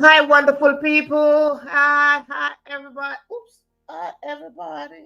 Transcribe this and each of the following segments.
Hi, wonderful people. Hi, everybody. Oops. Hi, everybody.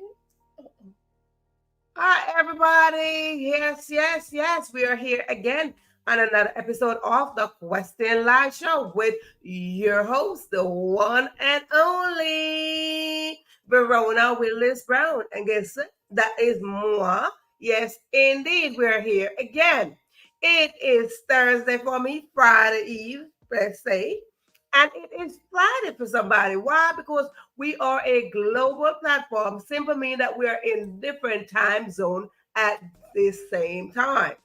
Hi, everybody. Yes. We are here again on another episode of the Question Live Show with your host, the one and only Verona Willis-Brown. And guess what? That is moi. Yes, indeed. We're here again. It is Thursday for me, Friday Eve, let's say. And it is Friday for somebody. Why? Because we are a global platform. Simply mean that we are in different time zone at the same time.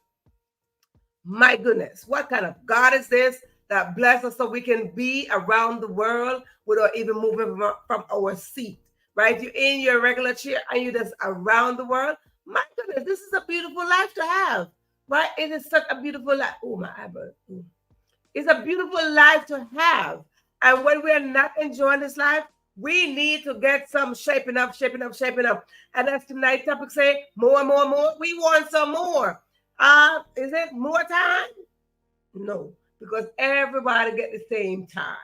My goodness, what kind of God is this that bless us so we can be around the world without even moving from our seat? Right? You're in your regular chair and you're just around the world. My goodness, this is a beautiful life to have. Right? It is such a beautiful life. Oh, my eyebrow. It's a beautiful life to have. And when we're not enjoying this life, we need to get some shaping up. And as tonight's topic say, more. We want some more. Is it more time? No, because everybody get the same time.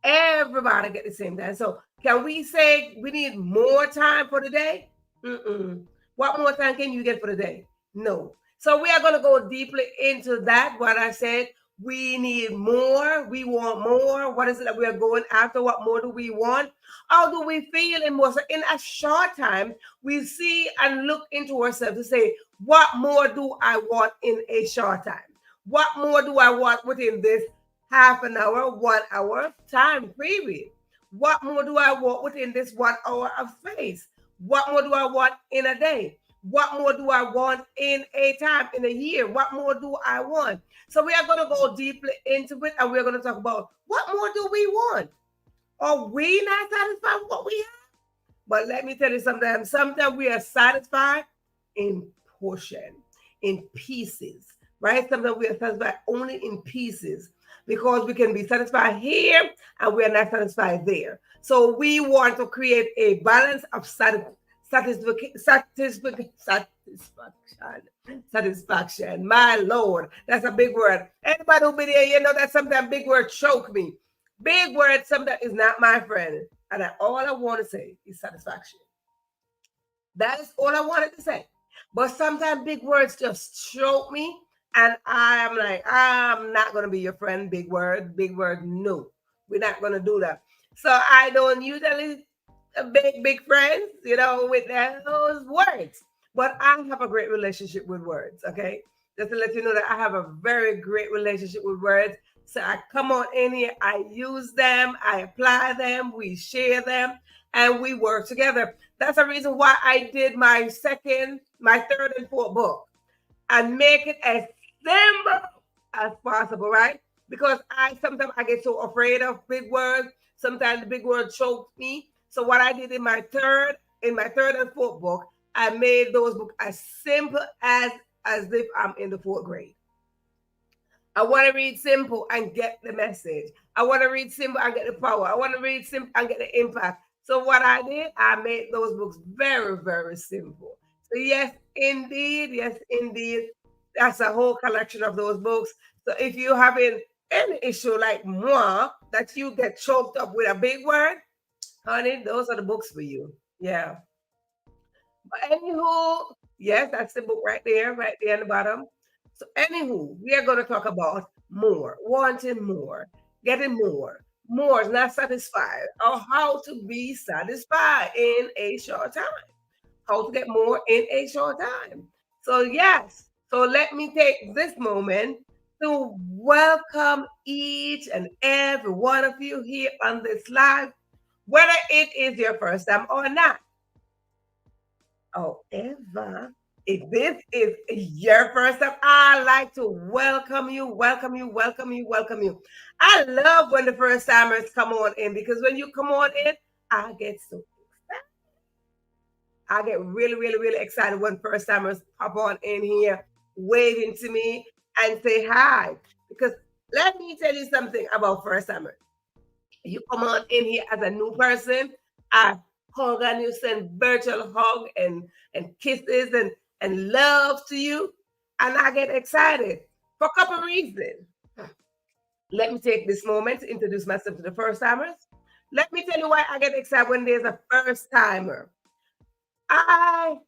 Everybody get the same time. So can we say we need more time for the day? Mm-mm. What more time can you get for the day? No. So we are going to go deeply into that. What I said, we need more. We want more. What is it that we are going after? What more do we want? How do we feel in more? So in a short time, we see and look into ourselves to say, what more do I want in a short time? What more do I want within this half an hour, 1 hour time period? What more do I want within this 1 hour of space? What more do I want in a day? What more do I want in a time, in a year? What more do I want? So we are going to go deeply into it and we're going to talk about what more do we want? Are we not satisfied with what we have? But let me tell you something. Sometimes we are satisfied in portion, in pieces, right? Sometimes we are satisfied only in pieces because we can be satisfied here and we are not satisfied there. So we want to create a balance of satisfaction. My Lord, that's a big word. Anybody who been here, you know that sometimes big word choke me. Big word, something is not my friend. And all I want to say is satisfaction. That is all I wanted to say. But sometimes big words just choke me. And I'm like, I'm not going to be your friend, big word. Big word, no. We're not going to do that. So I don't usually big friends, with those words. But I have a great relationship with words, okay? Just to let you know that I have a very great relationship with words. So I come on in here, I use them, I apply them, we share them, and we work together. That's the reason why I did my third and fourth book and make it as simple as possible, right? Because I sometimes I get so afraid of big words. Sometimes the big word chokes me. So what I did in my third and fourth book, I made those books as simple as if I'm in the fourth grade. I want to read simple and get the message. I want to read simple and get the power. I want to read simple and get the impact. So what I did, I made those books very, very simple. So yes, indeed, that's a whole collection of those books. So if you having any issue like moi that you get choked up with a big word, honey, those are the books for you. Yeah. But anywho, yes, that's the book right there in the bottom. So anywho, we are going to talk about more, wanting more, getting more. More is not satisfied, or how to be satisfied in a short time. How to get more in a short time. So yes, so let me take this moment to welcome each and every one of you here on this live, whether it is your first time or not. However, if this is your first time, I like to welcome you. I love when the first timers come on in because when you come on in, I get so excited. I get really excited when first timers pop on in here, waving to me and say hi. Because let me tell you something about first timers. You come on in here as a new person, I hug and you send virtual hug and kisses and love to you, and I get excited for a couple of reasons. Let me take this moment to introduce myself to the first timers. Let me tell you why I get excited when there's a first timer. I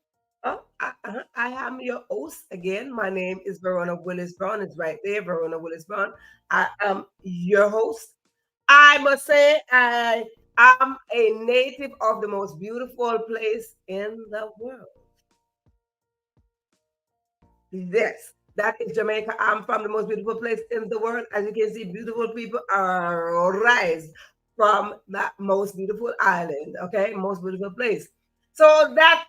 I am your host again. My name is Verona Willis-Brown. It's right there, Verona Willis-Brown. I am your host. I must say I am a native of the most beautiful place in the world. Yes, that is Jamaica. I'm from the most beautiful place in the world. As you can see, beautiful people are rise from that most beautiful island. Okay, most beautiful place. So that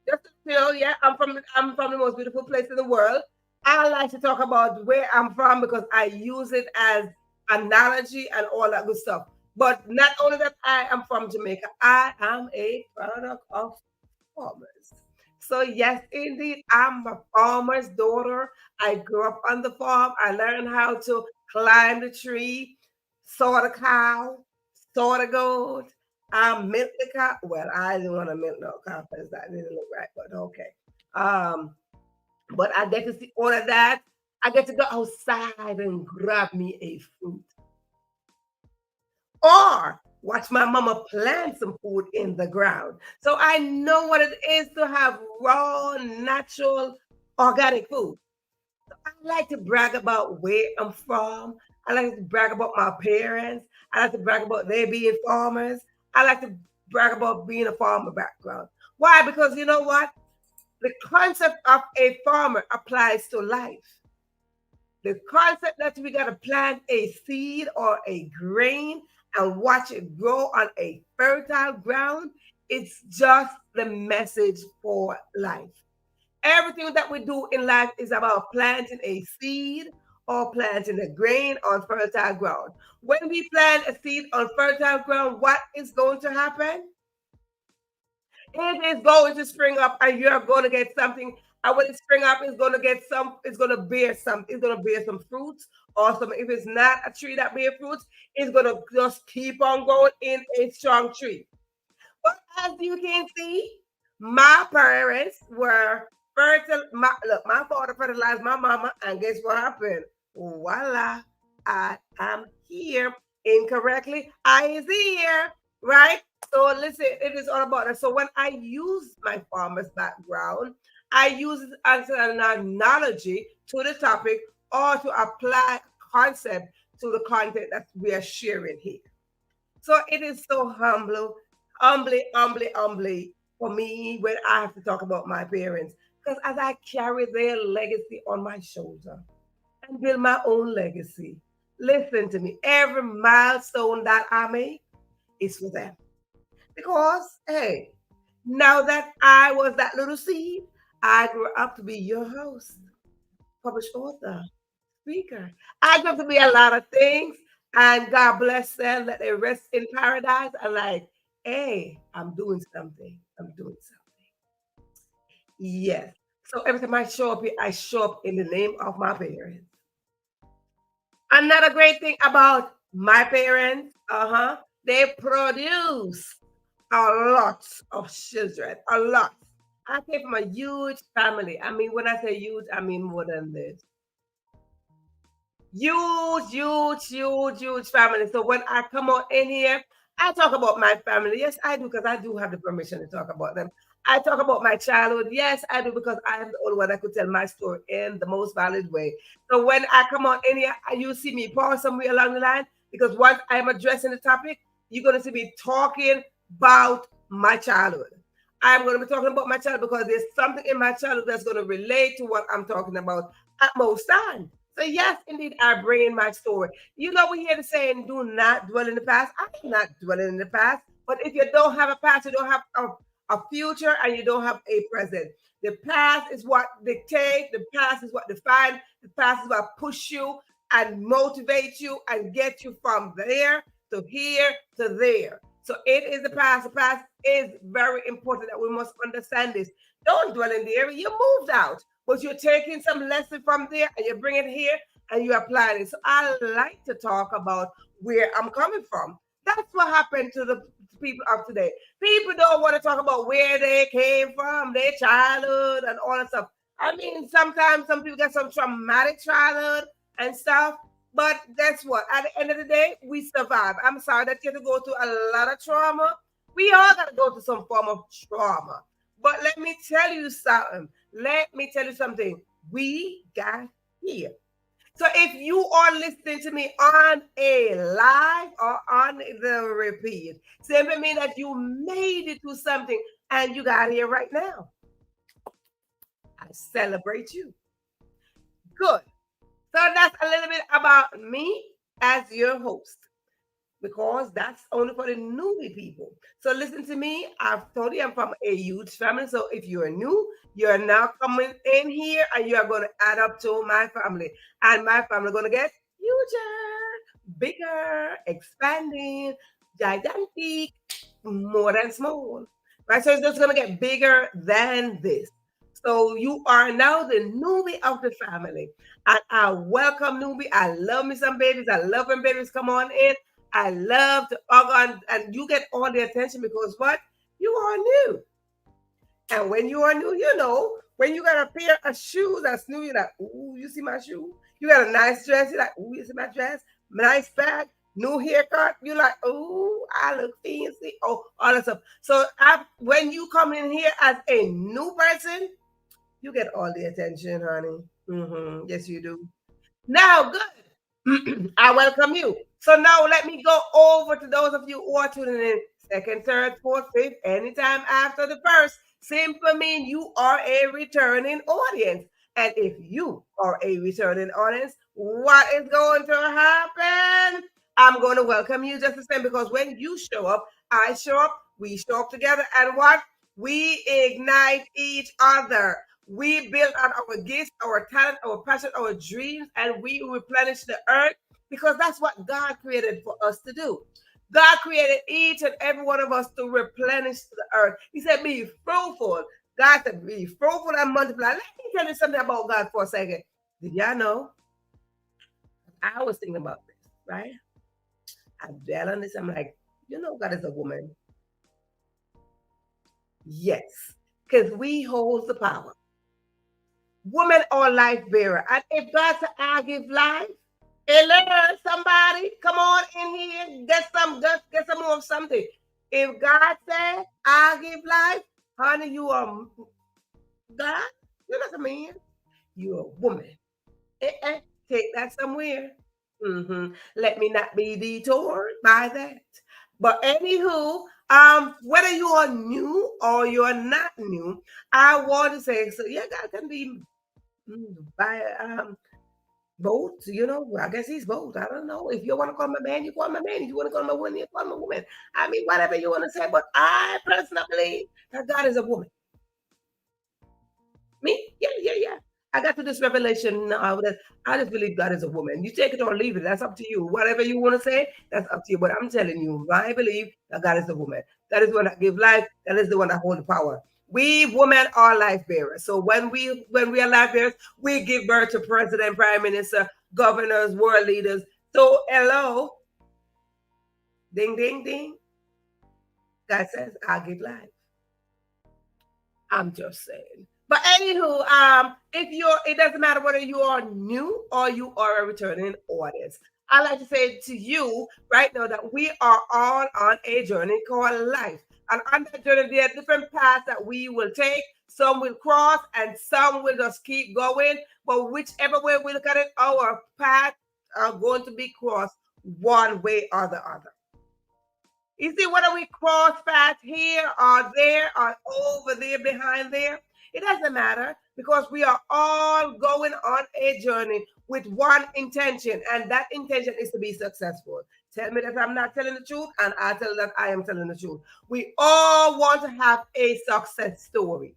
just to yeah, I'm from the most beautiful place in the world. I like to talk about where I'm from because I use it as analogy and all that good stuff. But not only that, I am from Jamaica. I am a product of farmers. So yes, indeed, I'm a farmer's daughter. I grew up on the farm. I learned how to climb the tree, saw the cow, saw the goat. I milk the cow. Well, I didn't want to milk no cow because that didn't look right, but okay. Um, but I get to see all of that. I get to go outside and grab me a fruit or watch my mama plant some food in the ground. So I know what it is to have raw, natural, organic food. I like to brag about where I'm from. I like to brag about my parents. I like to brag about they being farmers. I like to brag about being a farmer background. Why? Because you know what? The concept of a farmer applies to life. The concept that we got to plant a seed or a grain and watch it grow on a fertile ground, it's just the message for life. Everything that we do in life is about planting a seed or planting a grain on fertile ground. When we plant a seed on fertile ground, what is going to happen? It is going to spring up and you're going to get something. And when it spring up, it's going to get some, it's going to bear some, it's going to bear some fruits. Or some, if it's not a tree that bear fruits, it's going to just keep on going in a strong tree. But as you can see, my parents were fertile. Look, my father fertilized my mama, and guess what happened? Voila, I am here. Incorrectly, I is here, right? So listen, it is all about that. So when I use my farmer's background, I use it as an analogy to the topic or to apply concept to the content that we are sharing here. So it is so humbly for me when I have to talk about my parents. Because as I carry their legacy on my shoulder and build my own legacy, listen to me, every milestone that I make is for them. Because, hey, now that I was that little seed, I grew up to be your host, published author, speaker. I grew up to be a lot of things, and God bless them, that they rest in paradise. I'm like, hey, I'm doing something. I'm doing something. Yes. So every time I show up here, I show up in the name of my parents. Another great thing about my parents, they produce a lot of children, a lot. I came from a huge family. I mean, when I say huge, I mean more than this. Huge family. So when I come out in here, I talk about my family. Yes, I do, because I do have the permission to talk about them. I talk about my childhood. Yes, I do, because I am the only one that could tell my story in the most valid way. So when I come out in here, you see me pause somewhere along the line, because once I'm addressing the topic, you're going to see me talking about my childhood. I'm going to be talking about my childhood because there's something in my childhood that's going to relate to what I'm talking about at most times. So yes, indeed, I bring in my story. You know, we hear the saying, "Do not dwell in the past." I'm not dwelling in the past, but if you don't have a past, you don't have a future, and you don't have a present. The past is what dictates. The past is what defines. The past is what push you and motivate you and get you from there to here to there. So it is the past. The past is very important that we must understand this. Don't dwell in the area. You moved out, but you're taking some lesson from there and you bring it here and you apply it. So I like to talk about where I'm coming from. That's what happened to the people of today. People don't want to talk about where they came from, their childhood, and all that stuff. I mean, sometimes some people get some traumatic childhood and stuff. But guess what? At the end of the day, we survive. I'm sorry that you have to go through a lot of trauma. We all got to go through some form of trauma. But let me tell you something. Let me tell you something. We got here. So if you are listening to me on a live or on the repeat, simply mean that you made it to something and you got here right now. I celebrate you. Good. So that's a little bit about me as your host, because that's only for the newbie people. So listen to me. I've told you I'm from a huge family. So if you're new, you're now coming in here and you are going to add up to my family. And my family going to get huger, bigger, expanding, gigantic, more than small. Right? So it's just going to get bigger than this. So you are now the newbie of the family. And I welcome newbie. I love me some babies. I love when babies come on in. I love to hug on, and you get all the attention because what? You are new. And when you are new, you know, when you got a pair of shoes that's new, you're like, ooh, you see my shoe? You got a nice dress, you're like, ooh, you see my dress? Nice bag, new haircut, you're like, ooh, I look fancy. Oh, all that stuff. So when you come in here as a new person, you get all the attention, honey. Yes, you do. Now, good. I welcome you. So now let me go over to those of you who are tuning in second, third, fourth, fifth, anytime after the first. Simply mean you are a returning audience. And if you are a returning audience, what is going to happen? I'm going to welcome you just the same, because when you show up, I show up, we show up together, and what? We ignite each other. We build on our gifts, our talent, our passion, our dreams, and we replenish the earth, because that's what God created for us to do. God created each and every one of us to replenish the earth. He said, be fruitful. God said, be fruitful and multiply. Let me tell you something about God for a second. Did y'all know? I was thinking about this, right? I dwell on this. I'm like, you know, God is a woman. Yes, because we hold the power. Women are life bearer. And if God said, I give life, hello, somebody, come on in here, get some more of something. If God said, I give life, honey, you are God. You're not a man. You're a woman. Take that somewhere. Let me not be detoured by that. But anywho, whether you are new or you're not new, I want to say, so yeah, God can be by both. You know, I guess he's both. I don't know. If you want to call him a man, you call him a man. If you want to call him a woman, you call him a woman. I mean, whatever you want to say. But I personally believe that God is a woman. Me? Yeah, yeah, yeah. I got to this revelation now that I just believe God is a woman. You take it or leave it. That's up to you. Whatever you want to say, that's up to you. But I'm telling you, I believe that God is a woman. That is the one that gives life. That is the one that holds the power. We women are life bearers. So when we are life bearers, we give birth to president, prime minister, governors, world leaders. So hello, ding, ding, ding. God says, I give life. I'm just saying. But anywho, if you're, it doesn't matter whether you are new or you are a returning audience. I like to say to you right now that we are all on a journey called life. And on that journey, there are different paths that we will take. Some will cross and some will just keep going. But whichever way we look at it, our paths are going to be crossed one way or the other. You see, whether we cross paths here or there or over there, behind there, it doesn't matter, because we are all going on a journey with one intention, and that intention is to be successful. Tell me that I'm not telling the truth, and I tell you that I am telling the truth. We all want to have a success story.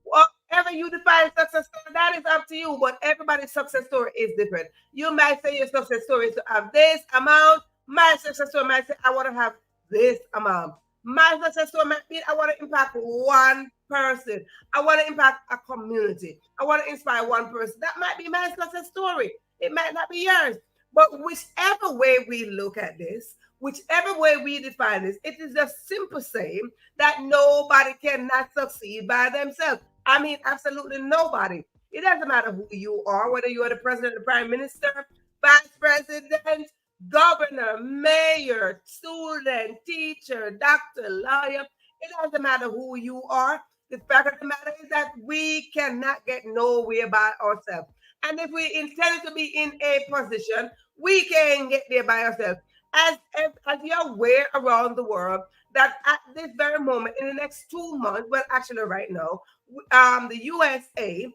Whatever you define success story, that is up to you. But everybody's success story is different. You might say your success story is to have this amount. My success story might say, I want to have this amount. My success story might be, I want to impact one person. I want to impact a community. I want to inspire one person. That might be my success story. It might not be yours. But whichever way we look at this, whichever way we define this, it is just simple saying that nobody cannot succeed by themselves. I mean, absolutely nobody. It doesn't matter who you are, whether you are the president, the prime minister, vice president, governor, mayor, student, teacher, doctor, lawyer. It doesn't matter who you are. The fact of the matter is that we cannot get nowhere by ourselves. And if we intend to be in a position, we can get there by ourselves. As you're aware around the world, that at this very moment, in the next 2 months, well, actually, right now, the USA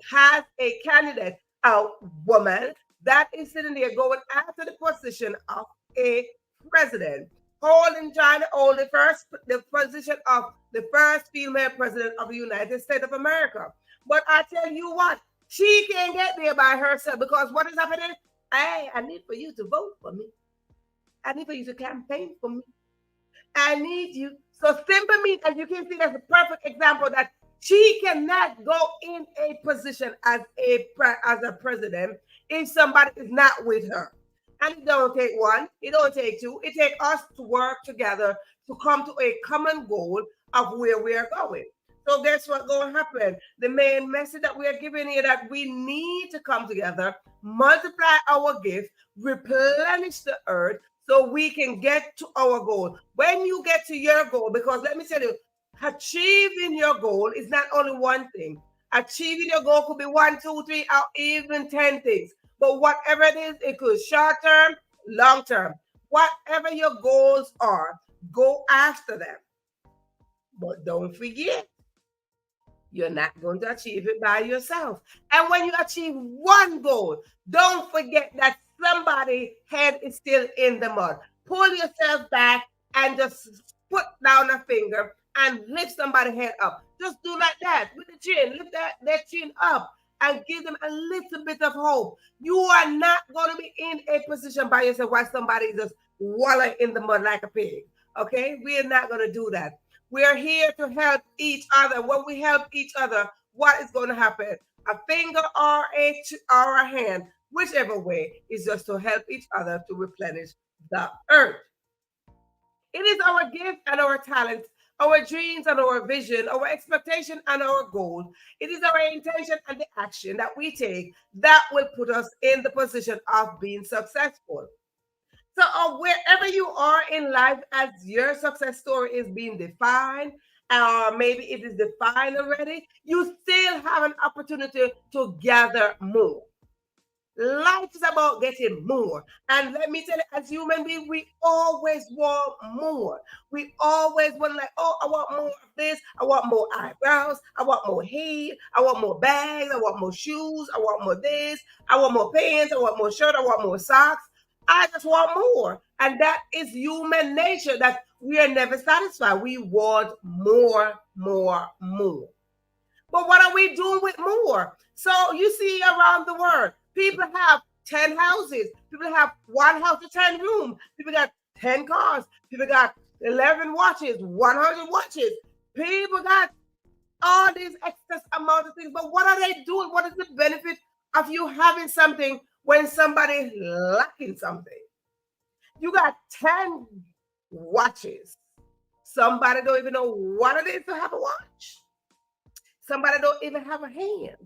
has a candidate, a woman, that is sitting there going after the position of a president, holding trying to hold the position of the first female president of the United States of America. But I tell you what, she can't get there by herself because what is happening? Hey, I need for you to vote for me. I need for you to campaign for me. I need you. So simple means, as you can see, that's a perfect example that she cannot go in a position as a president if somebody is not with her. And it don't take one, it don't take two. It takes us to work together to come to a common goal of where we are going. So guess what's going to happen? The main message that we are giving here that we need to come together, multiply our gift, replenish the earth, so we can get to our goal. When you get to your goal, because let me tell you, achieving your goal is not only one thing. Achieving your goal could be 1, 2, 3, or even 10 things. But whatever it is, it could short term, long term. Whatever your goals are, go after them. But don't forget, you're not going to achieve it by yourself. And when you achieve one goal, don't forget that somebody's head is still in the mud. Pull yourself back and just put down a finger and lift somebody's head up. Just do like that with the chin. Lift that chin up and give them a little bit of hope. You are not going to be in a position by yourself while somebody is just wallowing in the mud like a pig. Okay? We are not going to do that. We are here to help each other. When we help each other, what is going to happen? A finger or a hand, whichever way, is just to help each other to replenish the earth. It is our gift and our talent, our dreams and our vision, our expectation and our goal. It is our intention and the action that we take that will put us in the position of being successful. So, wherever you are in life, as your success story is being defined, or maybe it is defined already, you still have an opportunity to gather more. Life is about getting more. And let me tell you, as human beings, we always want more. We always want, like, oh, I want more of this. I want more eyebrows. I want more hair. I want more bags. I want more shoes. I want more this. I want more pants. I want more shirt. I want more socks. I just want more. And that is human nature, that we are never satisfied. We want more, more, more. But what are we doing with more? So you see around the world, people have 10 houses. People have one house to 10 rooms. People got 10 cars. People got 11 watches, 100 watches. People got all these excess amount of things. But what are they doing? What is the benefit of you having something when somebody's lacking something? You got 10 watches. Somebody don't even know what it is to have a watch. Somebody don't even have a hand,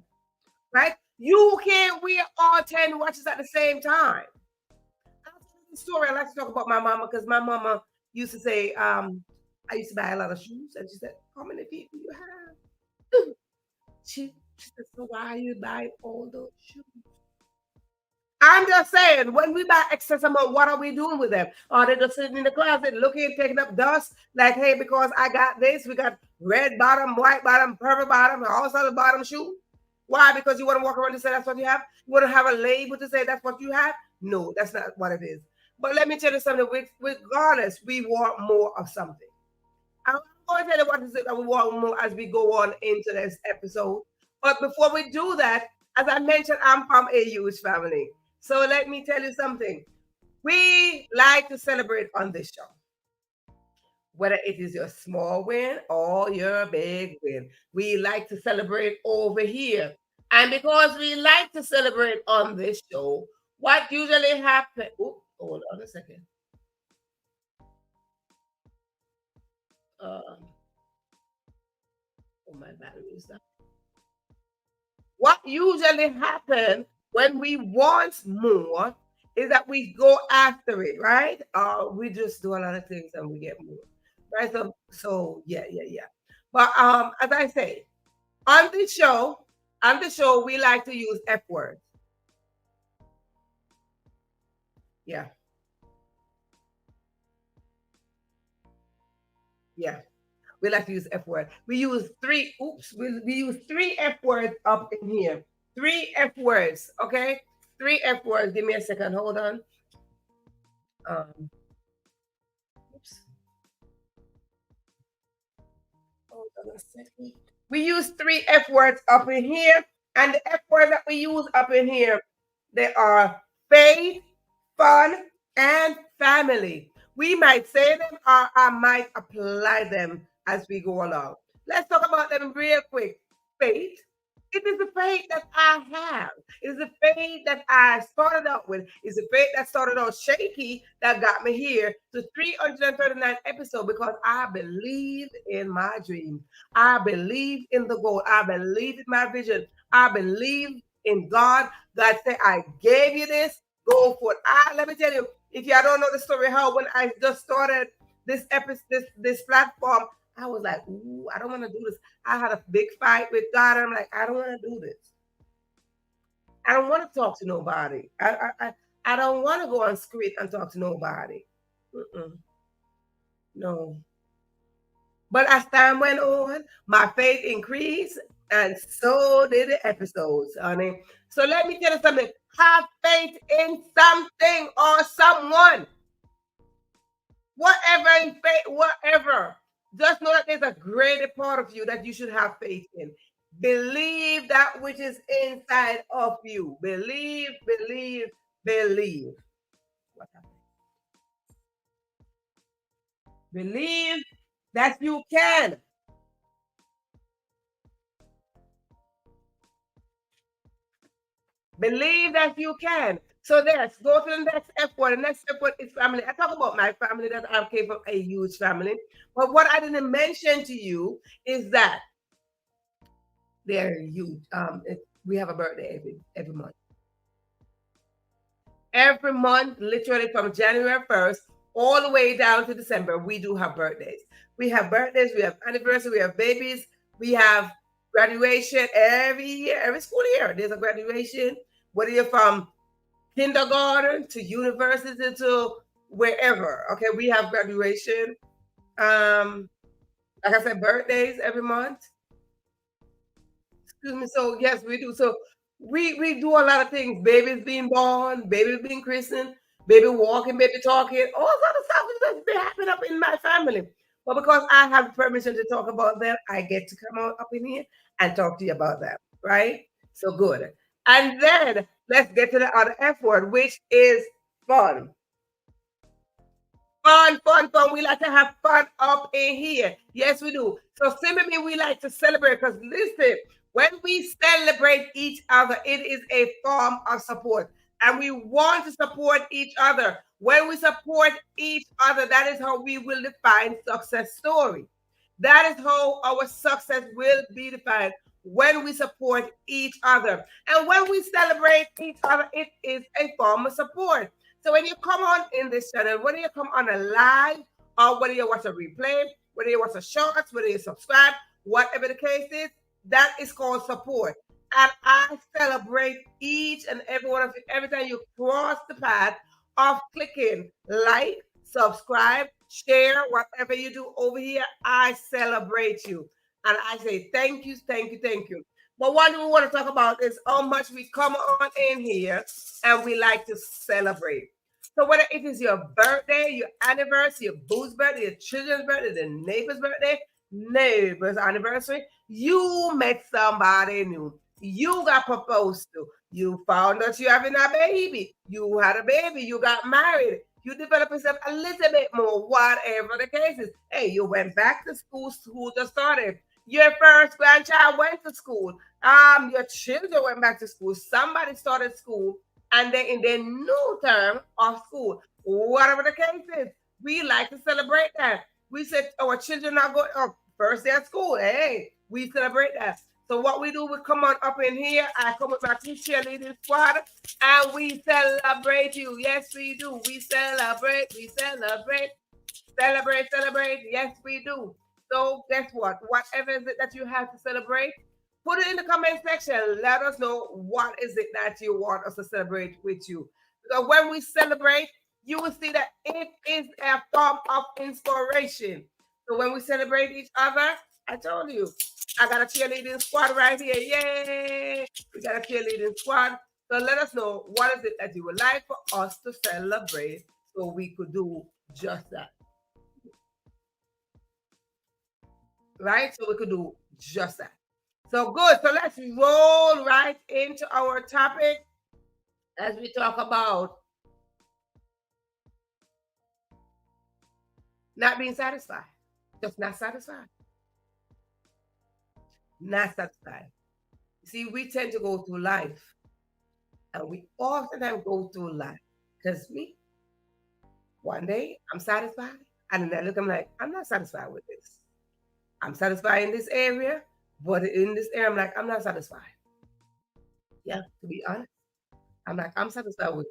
right? You can't wear all 10 watches at the same time. I'll tell you the story. I like to talk about my mama because my mama used to say, I used to buy a lot of shoes. And she said, how many people you have? She said, so why are you buying all those shoes? I'm just saying, when we buy excess amount, what are we doing with them? Are they just sitting in the closet looking, taking up dust? Like, hey, because I got this, we got red bottom, white bottom, purple bottom, all sorts of bottom shoe. Why? Because you want to walk around and say that's what you have? You want to have a label to say that's what you have? No, that's not what it is. But let me tell you something. Regardless, we want more of something. I'm going to tell you what is it that we want more as we go on into this episode. But before we do that, as I mentioned, I'm from a huge family. So let me tell you something. We like to celebrate on this show, whether it is your small win or your big win. We like to celebrate over here. And because we like to celebrate on this show, what usually happens? Oh, hold on a second. Oh, my battery is down. What usually happens when we want more is that we go after it, right? We just do a lot of things and we get more, right? So yeah, yeah, yeah. But as I say, on the show, we like to use F words. Yeah, yeah. We like to use F word. We use three. Oops. We use three F words up in here. Three F words. Okay. Three F words. Give me a second. Hold on. Um. Oops. Hold on a second. We use three F words up in here, and the F words that we use up in here, they are faith, fun, and family. We might say them or I might apply them as we go along. Let's talk about them real quick. Faith. It is the faith that I have. It is the faith that I started out with. It's the faith that started out shaky that got me here to 339 episodes because I believe in my dream. I believe in the goal. I believe in my vision. I believe in God. God said, I gave you this. Go for it. Let me tell you, if you don't know the story, how when I just started this episode, this platform, I was like, ooh, I don't want to do this. I had a big fight with God. I'm like, I don't want to do this. I don't want to talk to nobody. I don't want to go on screen and talk to nobody. Mm-mm, no. But as time went on, my faith increased, and so did the episodes, honey. So let me tell you something. Have faith in something or someone. Whatever in faith, whatever. Just know that there's a greater part of you that you should have faith in. Believe that which is inside of you. Believe, believe, believe. What happened? Believe that you can. Believe that you can. So let's go to the next F word. The next F word is family. I talk about my family that I came from a huge family. But what I didn't mention to you is that they're huge. We have a birthday every month. Every month, literally from January 1st all the way down to December, we do have birthdays. We have birthdays, we have anniversary, we have babies, we have graduation every year, every school year. There's a graduation, whether you're from kindergarten to university to wherever. Okay, we have graduation. Like I said, birthdays every month. Excuse me. So yes, we do. So we do a lot of things. Babies being born, babies being christened, baby walking, baby talking, all sort of stuff is just be happening up in my family. But because I have permission to talk about them, I get to come out up in here and talk to you about that. Right? So good. And then let's get to the other F word, which is fun. Fun, fun, fun. We like to have fun up in here. Yes, we do. So simply we like to celebrate because listen, when we celebrate each other, it is a form of support. And we want to support each other. When we support each other, that is how we will define success story. That is how our success will be defined when we support each other. And when we celebrate each other, it is a form of support. So when you come on in this channel, whether you come on a live or whether you watch a replay, whether you watch a shorts, whether you subscribe, whatever the case is, that is called support. And I celebrate each and every one of you every time you cross the path of clicking like, subscribe, share, whatever you do over here. I celebrate you. And I say thank you, thank you, thank you. But what we want to talk about is how much we come on in here and we like to celebrate. So whether it is your birthday, your anniversary, your boo's birthday, your children's birthday, the neighbor's anniversary, you met somebody new. You got proposed to. You found out you having a baby. You had a baby. You got married. You develop yourself a little bit more, whatever the case is. Hey, you went back to school. School just started. Your first grandchild went to school. Your children went back to school. Somebody started school, and then in their new term of school, whatever the case is, we like to celebrate that. We said our children are going first day at school. Hey, we celebrate that. So what we do, we come on up in here. I come with my two cheerleading squad, and we celebrate you. Yes, we do. We celebrate. We celebrate. Celebrate, celebrate. Yes, we do. So guess what? Whatever is it that you have to celebrate, put it in the comment section. Let us know what is it that you want us to celebrate with you. Because when we celebrate, you will see that it is a form of inspiration. So when we celebrate each other, I told you, I got a cheerleading squad right here. Yay! We got a cheerleading squad. So let us know what is it that you would like for us to celebrate so we could do just that. Right? So we could do just that. So good. So let's roll right into our topic as we talk about not being satisfied. Just not satisfied. Not satisfied. See, we tend to go through life and we oftentimes go through life because me, one day I'm satisfied and then I look, I'm like, I'm not satisfied with this. I'm satisfied in this area, but in this area, I'm like, I'm not satisfied. Yeah, to be honest. I'm like, I'm satisfied with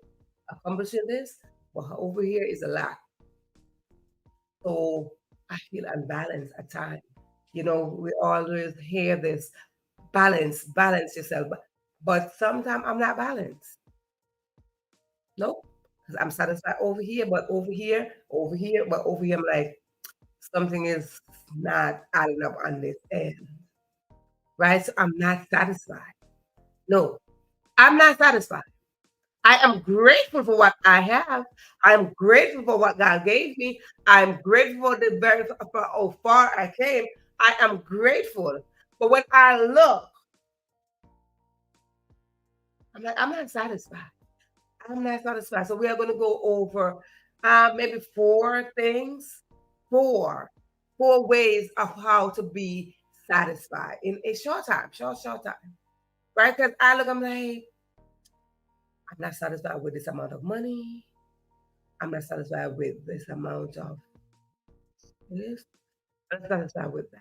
accomplishing this, but over here is a lot. So I feel unbalanced at times. You know, we always hear this balance yourself. But sometimes I'm not balanced. Nope. Because I'm satisfied over here, but over here, I'm like, something is not adding up on this end. Right? So I'm not satisfied. No, I'm not satisfied. I am grateful for what I have. I'm grateful for what God gave me. I'm grateful for the very for how far I came. I am grateful. But when I look, I'm like, I'm not satisfied. I'm not satisfied. So we are going to go over maybe four things, four, four ways of how to be satisfied in a short time, short time. Right? Because I look, I'm like, I'm not satisfied with this amount of money. I'm not satisfied with this amount of this. I'm not satisfied with that.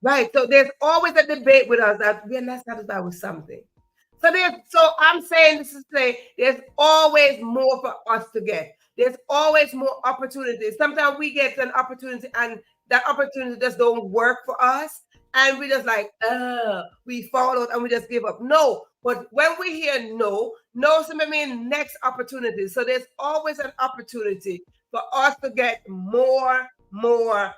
Right. So there's always a debate with us that we're not satisfied with something. So I'm saying this to say there's always more for us to get. There's always more opportunities. Sometimes we get an opportunity and that opportunity just don't work for us. And we just like, we fall out and we just give up. No, but when we hear no, no simply means next opportunity. So there's always an opportunity for us to get more of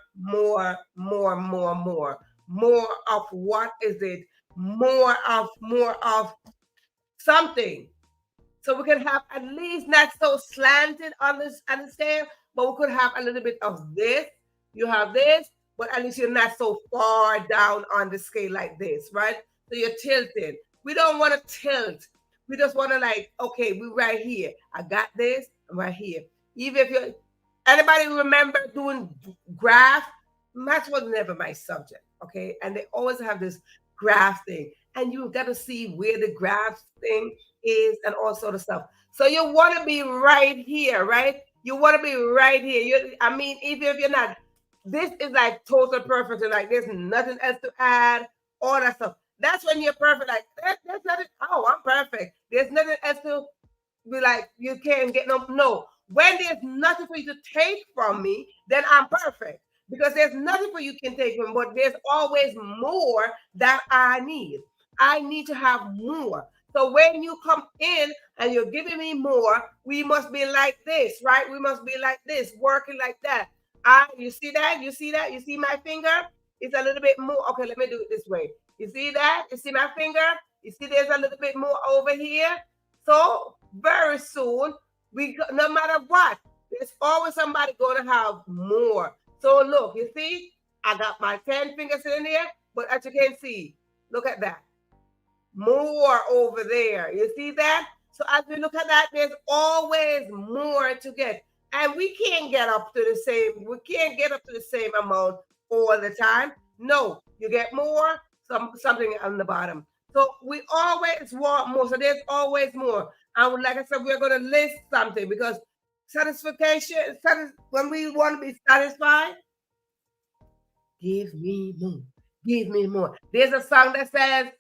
what is it? More of something. So we can have at least not so slanted on this understand, but we could have a little bit of this. You have this, but at least you're not so far down on the scale like this, right? So you're tilted. We don't want to tilt. We just want to like, okay, we right here. I got this. I'm right here. Even if you're anybody remember doing graph, math was never my subject. Okay. And they always have this graph thing. And you got to see where the graph thing is and all sort of stuff. So you want to be right here, right? You want to be right here. I mean, even if you're not, this is like total perfect. And like there's nothing else to add, all that stuff. That's when you're perfect. Like, there's nothing. Oh, I'm perfect. There's nothing else to be like, you can't get no. When there's nothing for you to take from me, then I'm perfect. Because there's nothing for you can take from me, but there's always more that I need. I need to have more. So when you come in and you're giving me more, we must be like this, right? We must be like this, working like that. You see that? You see that? You see my finger? It's a little bit more. Okay, let me do it this way. You see that? You see my finger? You see there's a little bit more over here? So very soon, no matter what, there's always somebody going to have more. So look, you see, I got my 10 fingers in there, but as you can see, look at that. More over there. You see that? So as we look at that, there's always more to get. And we can't get up to we can't get up to the same amount all the time. No, you get more, something on the bottom. So we always want more. So there's always more. And like I said, we're going to list something because when we want to be satisfied, give me more. Give me more. There's a song that says,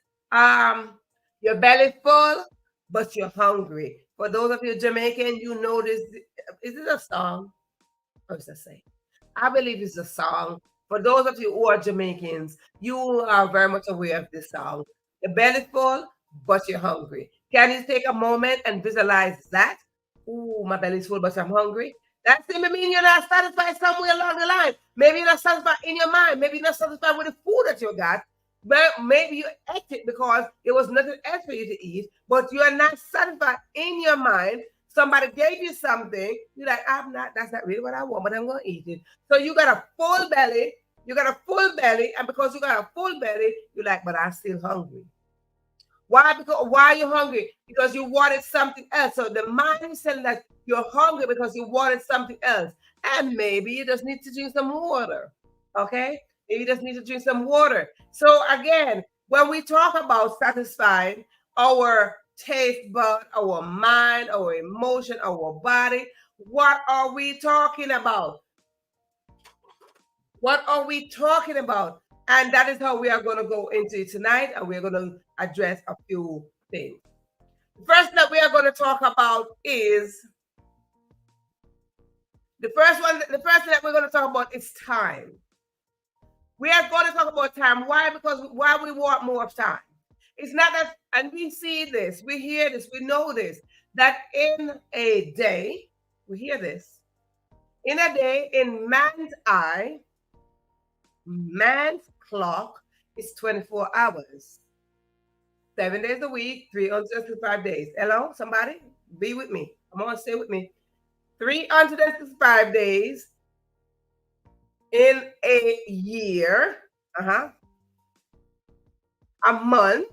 your belly full, but you're hungry. For those of you Jamaican, you know this. Is it a song? Or is it a saying? I believe it's a song. For those of you who are Jamaicans, you are very much aware of this song. Your belly full, but you're hungry. Can you take a moment and visualize that? Ooh, my belly's full, but I'm hungry. That simply means you're not satisfied somewhere along the line. Maybe you're not satisfied in your mind. Maybe you're not satisfied with the food that you got. But maybe you ate it because there was nothing else for you to eat. But you are not satisfied in your mind. Somebody gave you something. You're like, I'm not. That's not really what I want, but I'm gonna eat it. So you got a full belly. You got a full belly, and because you got a full belly, you're like, but I'm still hungry. Why? Because why are you hungry? Because you wanted something else. So the mind is telling that you're hungry because you wanted something else. And maybe you just need to drink some water. Okay? Maybe you just need to drink some water. So again, when we talk about satisfying our taste bud, our mind, our emotion, our body, what are we talking about? What are we talking about? And that is how we are going to go into it tonight, and we're going to address a few things. First that we are going to talk about is the first thing that we're going to talk about is time. We are going to talk about time. Why? Because why we want more time. It's not that, and we see this, we hear this, we know this, that in a day, we hear this, in a day, in man's eye, man's clock is 24 hours. 7 days a week, 365 days. Hello, somebody? Be with me. Come on, stay with me. 365 days in a year. A month.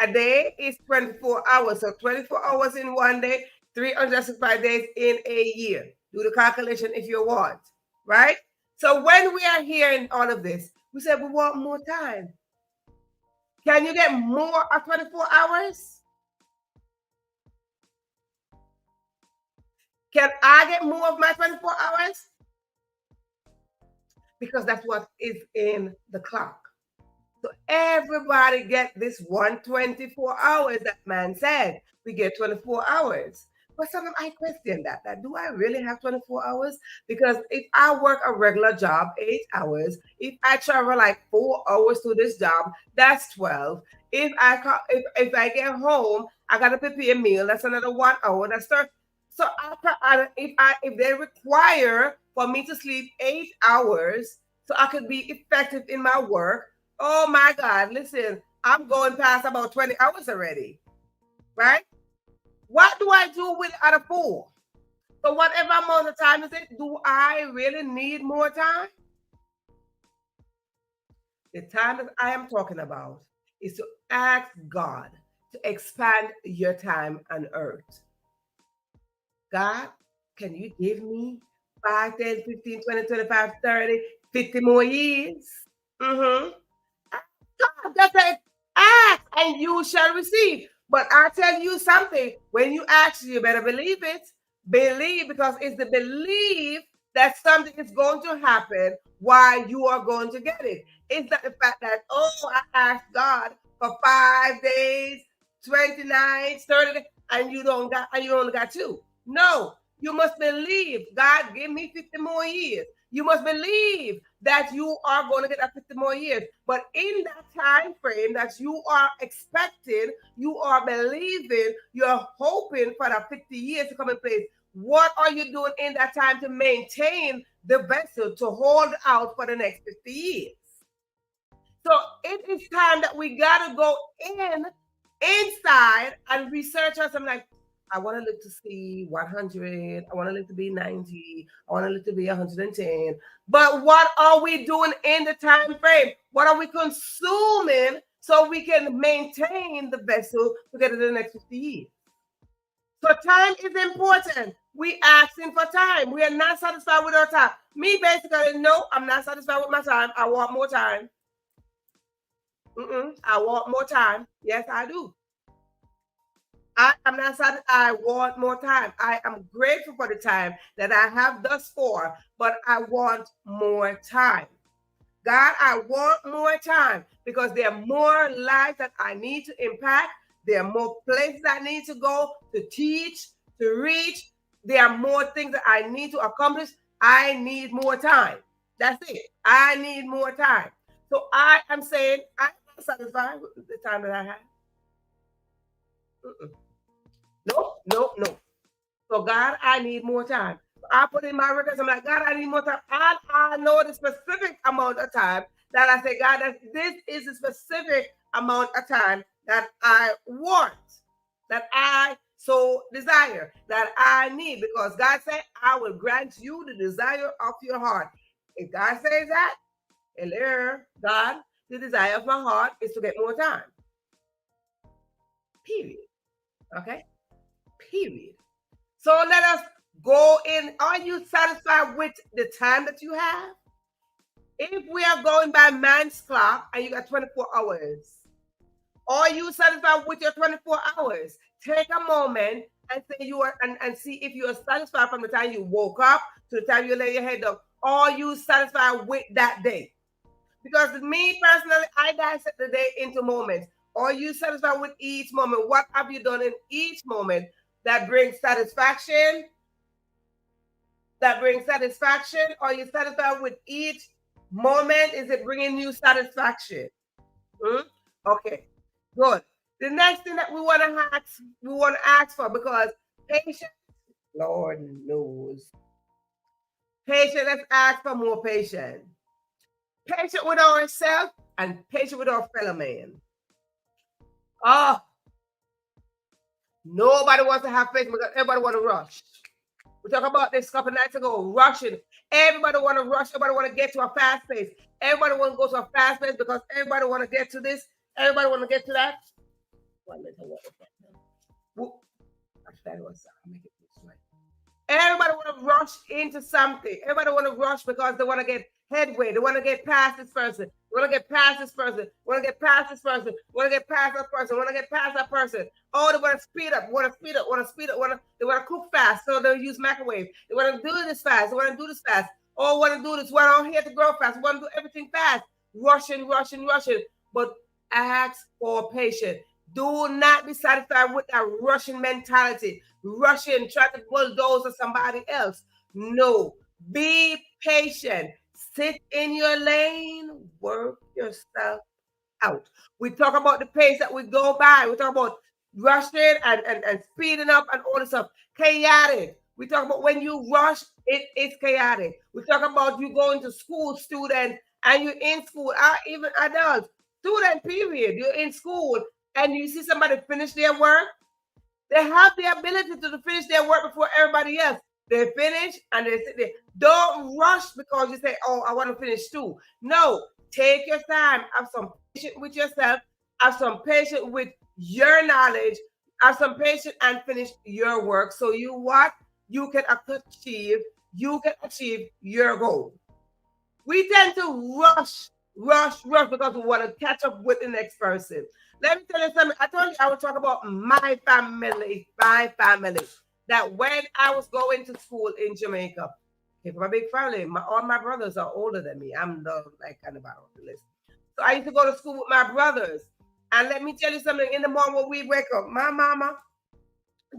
A day is 24 hours. So 24 hours in one day, 365 days in a year. Do the calculation if you want, right? So when we are hearing all of this, we said we want more time. Can you get more of 24 hours? Can I get more of my 24 hours? Because that's what is in the clock. So everybody get this 124 hours that man said. We get 24 hours. But sometimes I question that do I really have 24 hours? Because if I work a regular job, 8 hours, if I travel like 4 hours to this job, that's 12. If I get home, I gotta prepare a meal, that's another 1 hour. That's 30. So if they require for me to sleep 8 hours so I could be effective in my work, oh my God, listen, I'm going past about 20 hours already, right? What do I do with the other 4? So whatever amount of time is it, do I really need more time? The time that I am talking about is to ask God to expand your time on earth. God, can you give me 5, 10, 15, 20, 25, 30, 50 more years? God, just say, ask and you shall receive. But I tell you something, when you ask, you better believe it. Believe, because it's the belief that something is going to happen while you are going to get it. It's not the fact that, oh, I asked God for 5 days, 29, 30 days, and you only got 2. No, you must believe, God, give me 50 more years. You must believe that you are going to get that 50 more years. But in that time frame that you are expecting, you are believing, you're hoping for that 50 years to come in place. What are you doing in that time to maintain the vessel to hold out for the next 50 years? So it is time that we got to go inside and research us. I'm like, I want to live to see 100. I want to live to be 90. I want to live to be 110. But what are we doing in the time frame? What are we consuming so we can maintain the vessel to get to the next 50 years? So time is important. We asking for time. We are not satisfied with our time. Me, basically, no, I'm not satisfied with my time. I want more time. I want more time. Yes, I do. I am not satisfied. I want more time. I am grateful for the time that I have thus far, but I want more time. God, I want more time because there are more lives that I need to impact. There are more places I need to go to teach, to reach. There are more things that I need to accomplish. I need more time. That's it. I need more time. So I am saying I'm not satisfied with the time that I have. Mm-mm. No, no, no. So God, I need more time. I put in my records. I'm like, God, I need more time. And I know the specific amount of time that I say, God, that this is a specific amount of time that I want, that I so desire, that I need, because God said, I will grant you the desire of your heart. If God says that, hello, God, the desire of my heart is to get more time. Period. Okay? Period. So let us go in. Are you satisfied with the time that you have? If we are going by man's clock and you got 24 hours, are you satisfied with your 24 hours? Take a moment and say you are and see if you are satisfied from the time you woke up to the time you lay your head down. Are you satisfied with that day? Because me personally, I dissect the day into moments. Are you satisfied with each moment? What have you done in each moment that brings satisfaction? That brings satisfaction? Are you satisfied with each moment? Is it bringing you satisfaction? Okay, good. The next thing that we want to ask for, because patience, Lord knows, patience. Let's ask for more patience. Patient with ourselves and patient with our fellow man. Oh, nobody wants to have patience because everybody want to rush. We talked about this a couple nights ago, rushing. Everybody want to rush. Everybody want to get to a fast pace. Everybody want to go to a fast pace because everybody want to get to this. Everybody want to get to that. One minute, make it this way. Everybody want to rush into something. Everybody want to rush because they want to get headway. They want to get past this person. They want to get past this person. Want to get past this person. Want to get past that person. Want to get past that person. Oh, they want to speed up. Want to speed up. Want to speed up. They want to cook fast, so they use microwave. They want to do this fast. They want to do this fast. Oh, want to do this. Want to here to grow fast. Want to do everything fast. Rushing, rushing, rushing. But ask for patience. Do not be satisfied with that rushing mentality. Rushing, try to bulldoze somebody else. No. Be patient. Sit in your lane. Work yourself out. We talk about the pace that we go by. We talk about rushing and speeding up and all this stuff. Chaotic. We talk about when you rush, it's chaotic. We talk about you going to school, student, and you're in school, even adults, student, period. You're in school and you see somebody finish their work. They have the ability to finish their work before everybody else. They finish and they sit there. Don't rush because you say, oh, I want to finish too. No, take your time. Have some patience with yourself. Have some patience with your knowledge. Have some patience and finish your work. So you can achieve your goal. We tend to rush because we want to catch up with the next person. Let me tell you something. I told you I would talk about my family. That when I was going to school in Jamaica, okay, for my big family, all my brothers are older than me. I'm the kind of bottom of the list. So I used to go to school with my brothers. And let me tell you something. In the morning when we wake up, my mama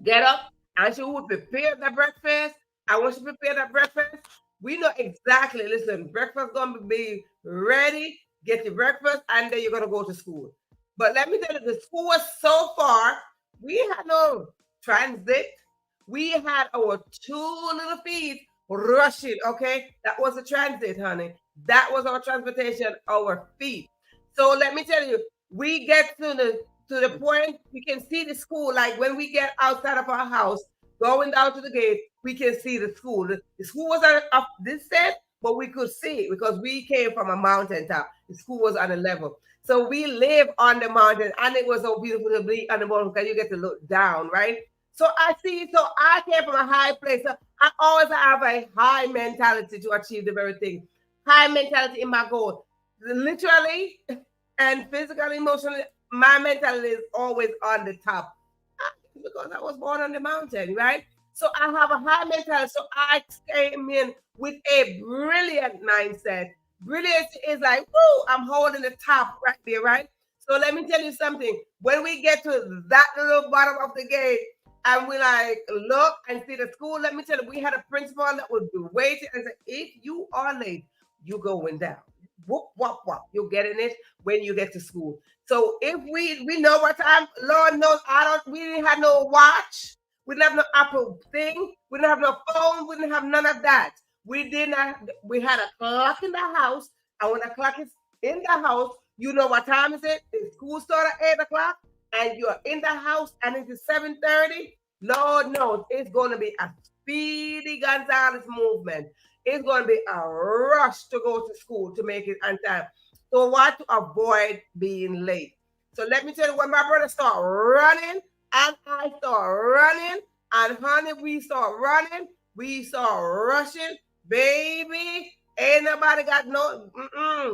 get up and she would prepare the breakfast. And when she prepared that breakfast, we know exactly, listen, breakfast gonna be ready, get your breakfast, and then you're gonna go to school. But let me tell you, the school was so far, we had no transit. We had our two little feet rushing, okay? That was a transit, honey. That was our transportation, our feet. So let me tell you, we get to the point we can see the school. Like when we get outside of our house, going down to the gate, we can see the school. The school was up this set, but we could see it because we came from a mountaintop. The school was on a level. So we live on the mountain, and it was so beautiful to be on the mountain because you get to look down, right? So I see, so I came from a high place. So I always have a high mentality to achieve the very thing. High mentality in my goal. Literally and physically, emotionally, my mentality is always on the top because I was born on the mountain, right? So I have a high mentality. So I came in with a brilliant mindset Brilliance is like, woo, I'm holding the top right there, right? So let me tell you something. When we get to that little bottom of the gate and we like look and see the school, let me tell you, we had a principal that would be waiting and say, if you are late, you going down. Whoop, whoop, whoop. You're getting it when you get to school. So if we know what time, Lord knows, we didn't have no watch. We didn't have no Apple thing. We didn't have no phone. We didn't have none of that. We did not. We had a clock in the house, and when the clock is in the house, you know what time is it? The school start at 8 o'clock, and you're in the house, and it's 7:30. Lord knows it's going to be a speedy Gonzalez movement. It's going to be a rush to go to school to make it on time. So what to avoid being late. So let me tell you, when my brother start running, and I start running, and honey, we start running, we start rushing, baby. Ain't nobody got no.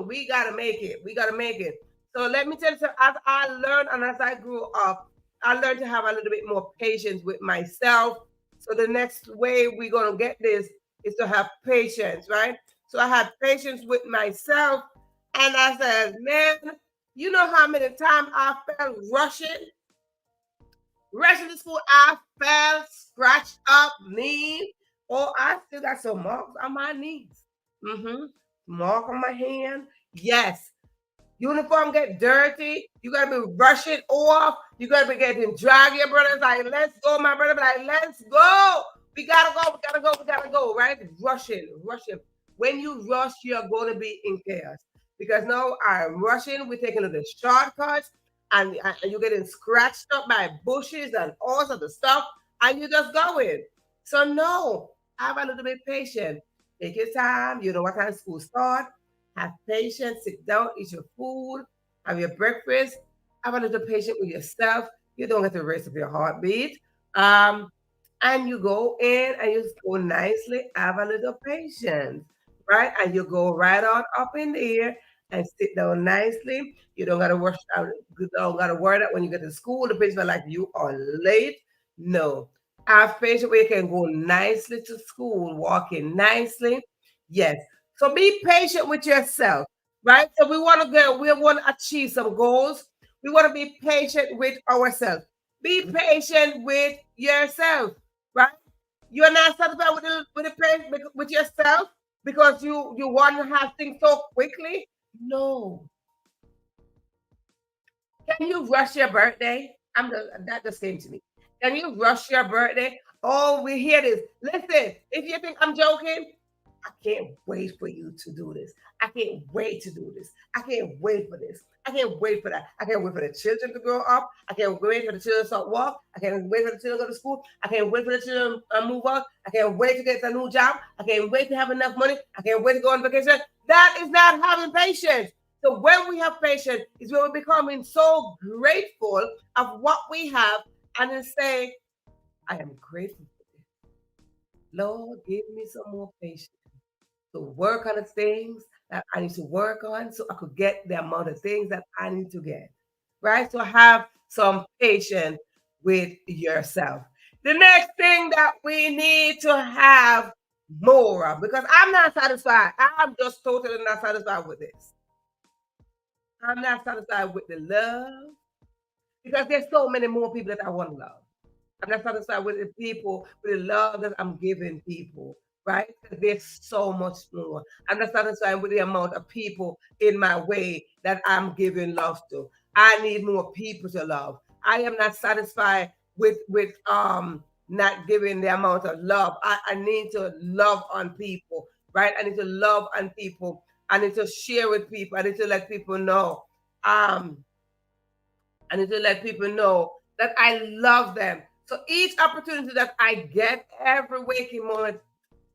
We gotta make it. We gotta make it. So let me tell you, so as I learned and as I grew up, I learned to have a little bit more patience with myself. So the next way we're gonna get this is to have patience, right? So I had patience with myself, and I said, man, you know how many times I felt rushing to school, I fell, scratched up, knee. Oh, I still got some marks on my knees. Mm-hmm. Mark on my hand. Yes. Uniform get dirty. You gotta be brushing off. You gotta be getting drag your brothers like, let's go, my brother. Be like, let's go. We gotta go. We gotta go. We gotta go. Right? Rushing. When you rush, you're gonna be in chaos because now I'm rushing. We're taking the shortcuts, and you're getting scratched up by bushes and all sorts of stuff, and you just going. So no, have a little bit patient. Take your time. You know what time school start. Have patience, sit down, eat your food, have your breakfast, have a little patience with yourself. You don't get the rest of your heartbeat. Um, and you go in and you go nicely, have a little patience, right? And you go right on up in there and sit down nicely. You don't gotta worry. You don't gotta worry that when you get to school, the principal like you are late. No, have patience where you can go nicely to school, walking nicely. Yes. So be patient with yourself, right? So we want to achieve some goals. We want to be patient with ourselves. Be patient with yourself, right? You're not satisfied with yourself because you want to have things so quickly. No. Can you rush your birthday? That just came to me. Can you rush your birthday? Oh, we hear this. Listen, if you think I'm joking, I can't wait for you to do this. I can't wait to do this. I can't wait for this. I can't wait for that. I can't wait for the children to grow up. I can't wait for the children to start walk. I can't wait for the children to go to school. I can't wait for the children to move on. I can't wait to get a new job. I can't wait to have enough money. I can't wait to go on vacation. That is not having patience. So when we have patience is when we're becoming so grateful of what we have and then say, I am grateful for this. Lord, give me some more patience to work on the things that I need to work on so I could get the amount of things that I need to get. Right? So have some patience with yourself. The next thing that we need to have more of, because I'm not satisfied. I'm just totally not satisfied with this. I'm not satisfied with the love because there's so many more people that I want to love. I'm not satisfied with the people, with the love that I'm giving people, right? There's so much more. I'm not satisfied with the amount of people in my way that I'm giving love to. I need more people to love. I am not satisfied with not giving the amount of love. I need to love on people, right? I need to love on people. I need to share with people. I need to let people know. Um, I need to let people know that I love them. So each opportunity that I get, every waking moment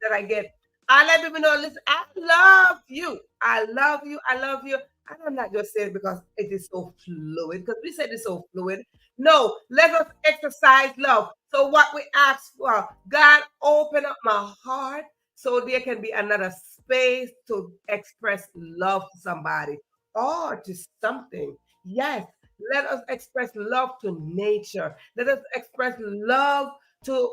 that I get, I let people know, listen, I love you. I love you. I love you. And I'm not just saying it because it is so fluid, because we said it's so fluid. No, let us exercise love. So what we ask for, God, open up my heart so there can be another space to express love to somebody or to something. Yes, let us express love to nature. Let us express love to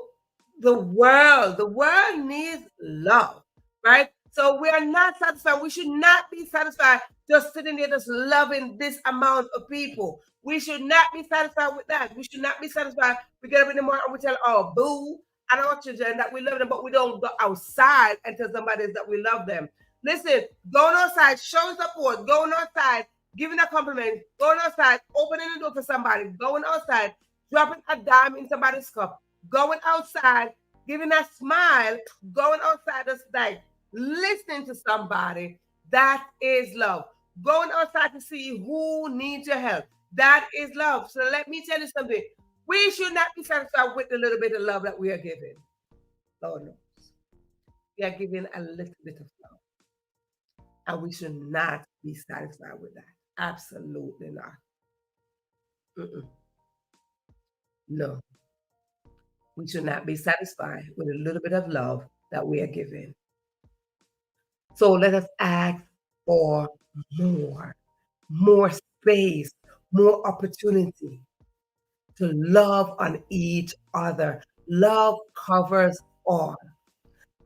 the world. The world needs love, right? So we are not satisfied. We should not be satisfied just sitting there just loving this amount of people. We should not be satisfied with that. We should not be satisfied. We get up in the morning and we tell our boo and our children that we love them, but we don't go outside and tell somebody that we love them. Listen, going outside, showing support, going outside, giving a compliment, going outside, opening the door for somebody, going outside, dropping a dime in somebody's cup, going outside, giving a smile, going outside just like listening to somebody, that is love. Going outside to see who needs your help, that is love. So let me tell you something. We should not be satisfied with the little bit of love that we are giving. Lord knows. We are giving a little bit of love. And we should not be satisfied with that. Absolutely not. Mm-mm. No. We should not be satisfied with a little bit of love that we are giving. So let us ask for more space, more opportunity to love on each other. Love covers all.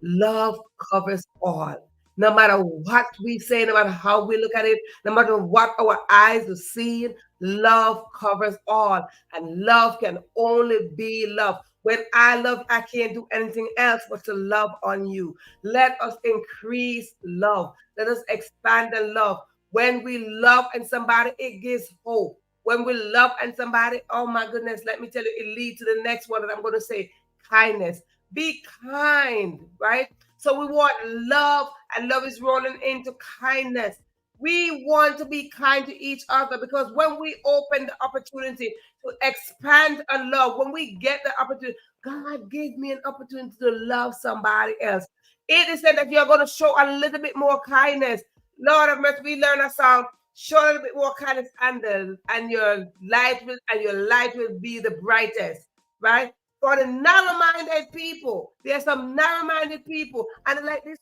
Love covers all. No matter what we say, no matter how we look at it, no matter what our eyes are seeing, love covers all. And love can only be love. When I love, I can't do anything else but to love on you. Let us increase love. Let us expand the love. When we love and somebody, it gives hope. When we love and somebody, oh my goodness, let me tell you, it leads to the next one that I'm going to say, kindness. Be kind, right? So we want love, and love is rolling into kindness. We want to be kind to each other because when we open the opportunity to expand a love, when we get the opportunity, God gave me an opportunity to love somebody else. It is said that you're going to show a little bit more kindness. Lord of mercy, we learn a song. Show a little bit more kindness, and your light will be the brightest, right? For the narrow-minded people, there's some narrow-minded people, and they're like this.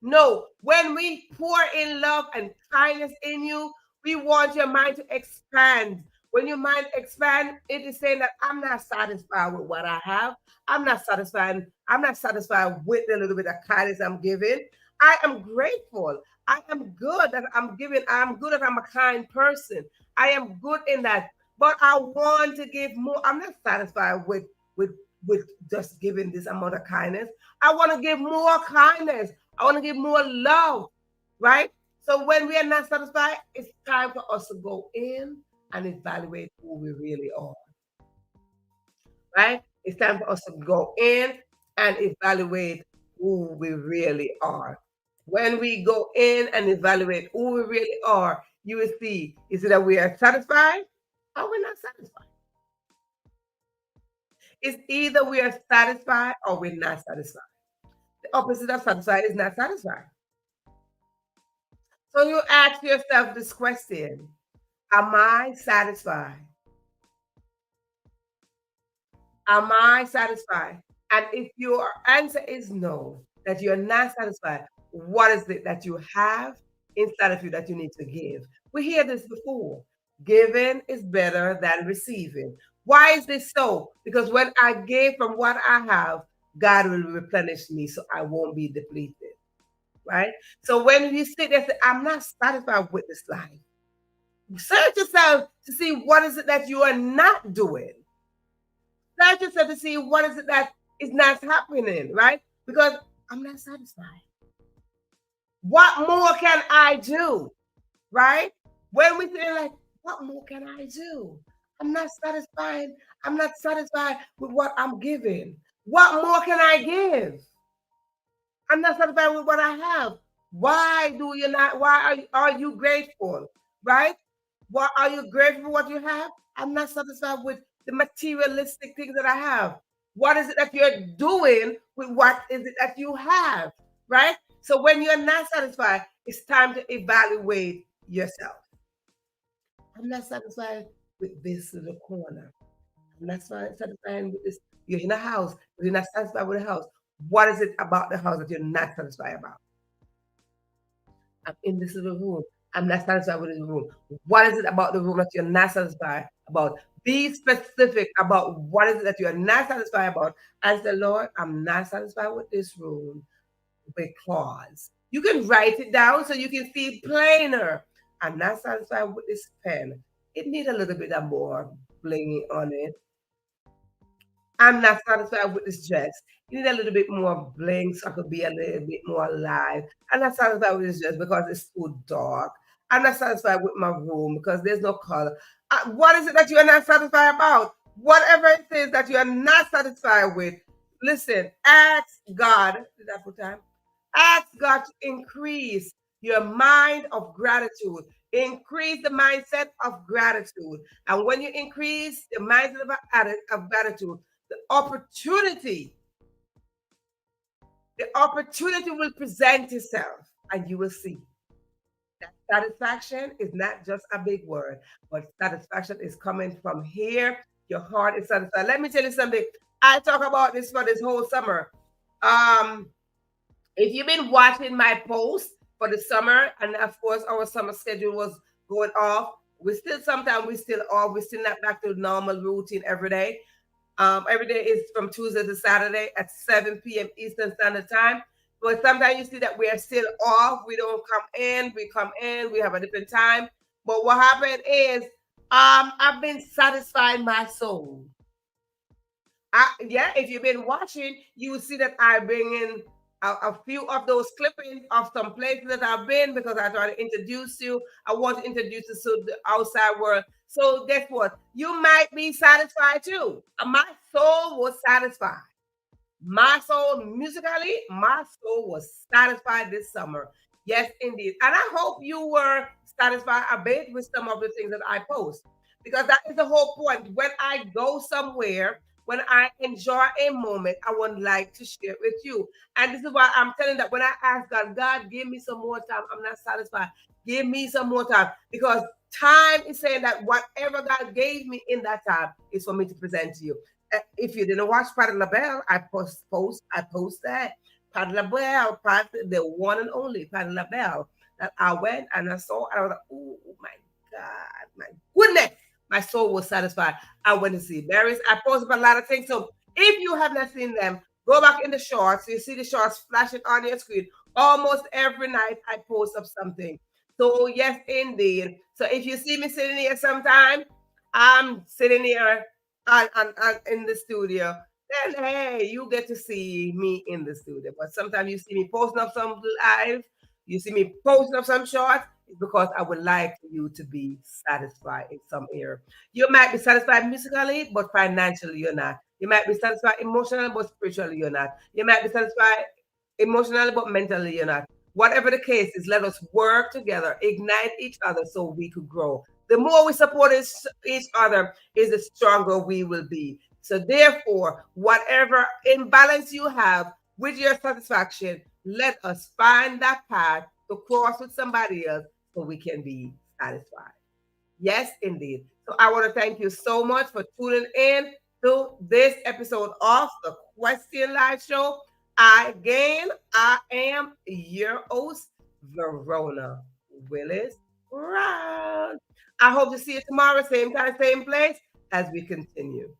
No, when we pour in love and kindness in you, we want your mind to expand. When your mind expands, it is saying that I'm not satisfied with what I have. I'm not satisfied. I'm not satisfied with the little bit of kindness I'm giving. I am grateful. I am good that I'm giving. I'm good that I'm a kind person. I am good in that. But I want to give more. I'm not satisfied with with just giving this amount of kindness. I want to give more kindness. I want to give more love, right? So when we are not satisfied, it's time for us to go in and evaluate who we really are, right? It's time for us to go in and evaluate who we really are. When we go in and evaluate who we really are, you will see is it that we are satisfied or we're not satisfied. It's either we are satisfied or we're not satisfied. The opposite of satisfied is not satisfied. So you ask yourself this question: am I satisfied? Am I satisfied? And if your answer is no, that you're not satisfied, what is it that you have inside of you that you need to give? We hear this before. Giving is better than receiving. Why is this so? Because when I give from what I have, God will replenish me so I won't be depleted. Right? So when you sit there and say, I'm not satisfied with this life, search yourself to see what is it that you are not doing. Search yourself to see what is it that is not happening, right? Because I'm not satisfied. What more can I do? Right? When we say like, what more can I do? I'm not satisfied. I'm not satisfied with what I'm giving. What more can I give? I'm not satisfied with what I have. Why do you not? Why are you grateful? Right? Why are you grateful for what you have? I'm not satisfied with the materialistic things that I have. What is it that you're doing with what is it that you have? Right? So when you're not satisfied, it's time to evaluate yourself. I'm not satisfied with this little corner. I'm not satisfied with this. You're in a house, but you're not satisfied with the house. What is it about the house that you're not satisfied about? I'm in this little room. I'm not satisfied with this room. What is it about the room that you're not satisfied about? Be specific about what is it that you're not satisfied about. And say, Lord, I'm not satisfied with this room. with claws. You can write it down so you can see plainer. I'm not satisfied with this pen. It needs a little bit of more blingy on it. I'm not satisfied with this dress. You need a little bit more bling so I could be a little bit more alive. I'm not satisfied with this dress because it's too dark. I'm not satisfied with my room because there's no color. What is it that you are not satisfied about? Whatever it is that you are not satisfied with, listen, ask God. Did I put time? Ask God to increase your mind of gratitude. Increase the mindset of gratitude. And when you increase the mindset of gratitude, the opportunity will present itself and you will see that satisfaction is not just a big word, but satisfaction is coming from here. Your heart is satisfied. Let me tell you something. I talk about this for this whole summer. Um, if you've been watching my post for the summer, and of course our summer schedule was going off, we still sometimes we still off, we still not back to normal routine every day. Every day is from Tuesday to Saturday at 7 p.m. Eastern Standard Time. But sometimes you see that we are still off. We don't come in. We come in. We have a different time. But what happened is, I've been satisfying my soul. Yeah, if you've been watching, you will see that I bring in a few of those clippings of some places that I've been because I try to introduce you. I want to introduce you to the outside world. So guess what? You might be satisfied too. My soul was satisfied. My soul, musically, my soul was satisfied this summer. Yes, indeed. And I hope you were satisfied a bit with some of the things that I post because that is the whole point. When I go somewhere, when I enjoy a moment, I would like to share it with you. And this is why I'm telling that when I ask God, God, give me some more time, I'm not satisfied. Give me some more time because time is saying that whatever God gave me in that time is for me to present to you. If you didn't watch Pat LaBelle, I post that. Pat LaBelle, Pat, the one and only Pat LaBelle, that I went and I saw, and I was like, oh my God, my goodness, my soul was satisfied. I went to see Barry's. I posted a lot of things. So if you have not seen them, go back in the shorts. You see the shorts flashing on your screen. Almost every night I post up something. So yes, indeed. So if you see me sitting here sometime, I'm sitting here in the studio, then hey, you get to see me in the studio. But sometimes you see me posting up some live, you see me posting up some shorts, it's because I would like you to be satisfied in some area. You might be satisfied musically, but financially you're not. You might be satisfied emotionally, but spiritually you're not. You might be satisfied emotionally, but mentally you're not. Whatever the case is, let us work together, ignite each other so we could grow. The more we support each other, is the stronger we will be. So, therefore, whatever imbalance you have with your satisfaction, let us find that path to cross with somebody else so we can be satisfied. Yes, indeed. So I want to thank you so much for tuning in to this episode of the Question Live Show. I am your host, Verona Willis-Brown. I hope to see you tomorrow, same time, same place, as we continue.